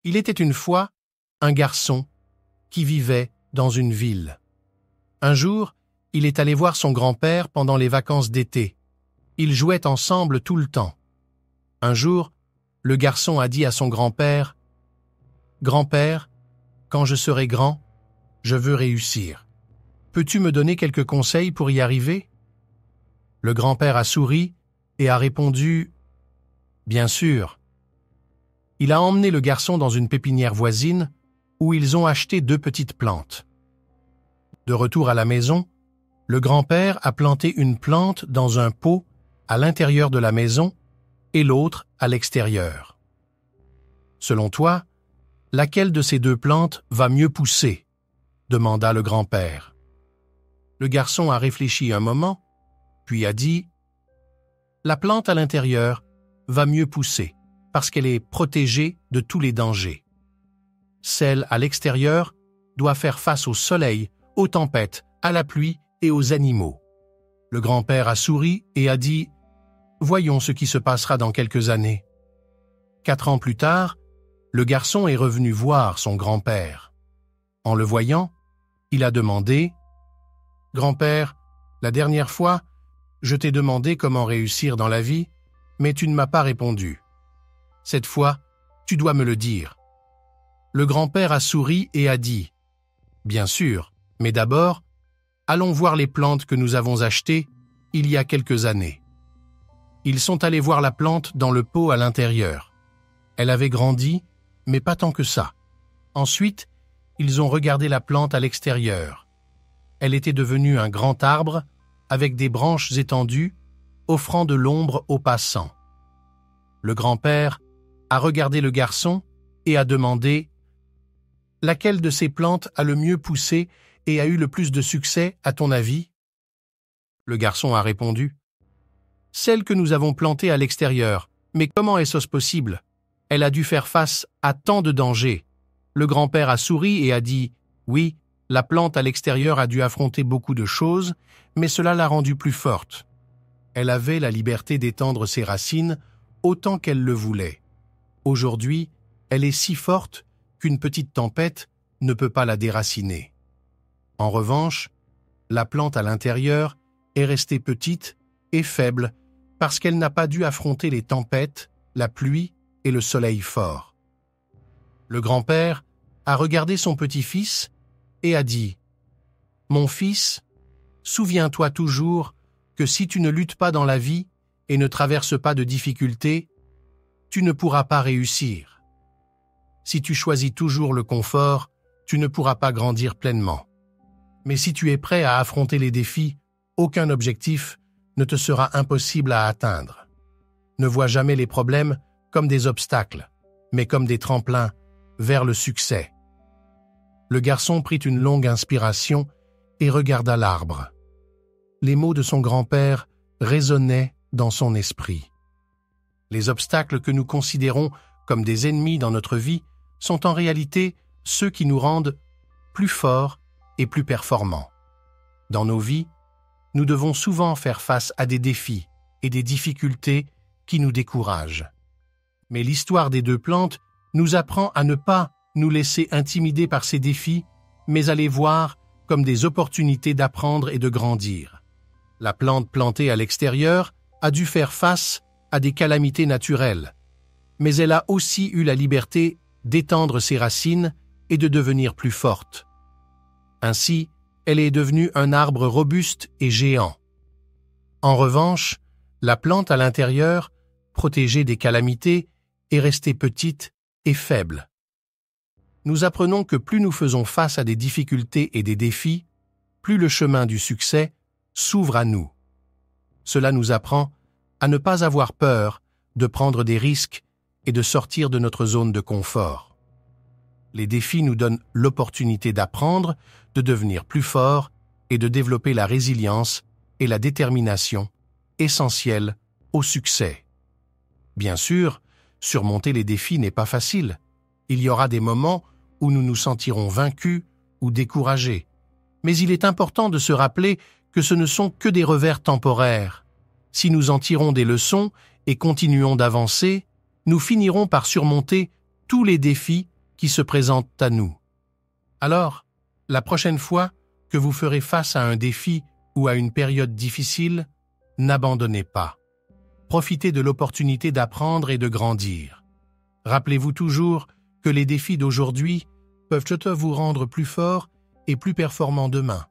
Il était une fois un garçon qui vivait dans une ville. Un jour, il est allé voir son grand-père pendant les vacances d'été. Ils jouaient ensemble tout le temps. Un jour, le garçon a dit à son grand-père « Grand-père, quand je serai grand, je veux réussir. Peux-tu me donner quelques conseils pour y arriver ?» Le grand-père a souri et a répondu « Bien sûr. » Il a emmené le garçon dans une pépinière voisine où ils ont acheté 2 petites plantes. De retour à la maison, le grand-père a planté une plante dans un pot à l'intérieur de la maison et l'autre à l'extérieur. Selon toi, laquelle de ces 2 plantes va mieux pousser ? Demanda le grand-père. Le garçon a réfléchi un moment, puis a dit « La plante à l'intérieur va mieux pousser parce qu'elle est protégée de tous les dangers. Celle à l'extérieur doit faire face au soleil, aux tempêtes, à la pluie et aux animaux. » Le grand-père a souri et a dit « Voyons ce qui se passera dans quelques années. » 4 ans plus tard, le garçon est revenu voir son grand-père. En le voyant, il a demandé « Grand-père, la dernière fois, je t'ai demandé comment réussir dans la vie, mais tu ne m'as pas répondu. Cette fois, tu dois me le dire. » Le grand-père a souri et a dit « Bien sûr, mais d'abord, allons voir les plantes que nous avons achetées il y a quelques années. » Ils sont allés voir la plante dans le pot à l'intérieur. Elle avait grandi, mais pas tant que ça. Ensuite, ils ont regardé la plante à l'extérieur. Elle était devenue un grand arbre avec des branches étendues, offrant de l'ombre aux passants. Le grand-père a regardé le garçon et a demandé « Laquelle de ces plantes a le mieux poussé et a eu le plus de succès, à ton avis ?» Le garçon a répondu « Celle que nous avons plantée à l'extérieur. Mais comment est-ce possible ? Elle a dû faire face à tant de dangers. » Le grand-père a souri et a dit « Oui, la plante à l'extérieur a dû affronter beaucoup de choses, mais cela l'a rendue plus forte. Elle avait la liberté d'étendre ses racines autant qu'elle le voulait. Aujourd'hui, elle est si forte qu'une petite tempête ne peut pas la déraciner. En revanche, la plante à l'intérieur est restée petite et faible parce qu'elle n'a pas dû affronter les tempêtes, la pluie et le soleil fort. » Le grand-père a regardé son petit-fils et a dit « Mon fils, souviens-toi toujours que si tu ne luttes pas dans la vie et ne traverses pas de difficultés, tu ne pourras pas réussir. Si tu choisis toujours le confort, tu ne pourras pas grandir pleinement. Mais si tu es prêt à affronter les défis, aucun objectif ne te sera impossible à atteindre. Ne vois jamais les problèmes comme des obstacles, mais comme des tremplins vers le succès. » Le garçon prit une longue inspiration et regarda l'arbre. Les mots de son grand-père résonnaient dans son esprit. Les obstacles que nous considérons comme des ennemis dans notre vie sont en réalité ceux qui nous rendent plus forts et plus performants. Dans nos vies, nous devons souvent faire face à des défis et des difficultés qui nous découragent. Mais l'histoire des 2 plantes nous apprend à ne pas nous laisser intimider par ces défis, mais à les voir comme des opportunités d'apprendre et de grandir. La plante plantée à l'extérieur a dû faire face à des calamités naturelles, mais elle a aussi eu la liberté d'étendre ses racines et de devenir plus forte. Ainsi, elle est devenue un arbre robuste et géant. En revanche, la plante à l'intérieur, protégée des calamités, est restée petite et faible. Nous apprenons que plus nous faisons face à des difficultés et des défis, plus le chemin du succès s'ouvre à nous. Cela nous apprend à ne pas avoir peur de prendre des risques et de sortir de notre zone de confort. Les défis nous donnent l'opportunité d'apprendre, de devenir plus fort et de développer la résilience et la détermination essentielles au succès. Bien sûr, surmonter les défis n'est pas facile. Il y aura des moments où nous nous sentirons vaincus ou découragés. Mais il est important de se rappeler que ce ne sont que des revers temporaires. Si nous en tirons des leçons et continuons d'avancer, nous finirons par surmonter tous les défis qui se présentent à nous. Alors, la prochaine fois que vous ferez face à un défi ou à une période difficile, n'abandonnez pas. Profitez de l'opportunité d'apprendre et de grandir. Rappelez-vous toujours que les défis d'aujourd'hui peuvent vous rendre plus fort et plus performant demain.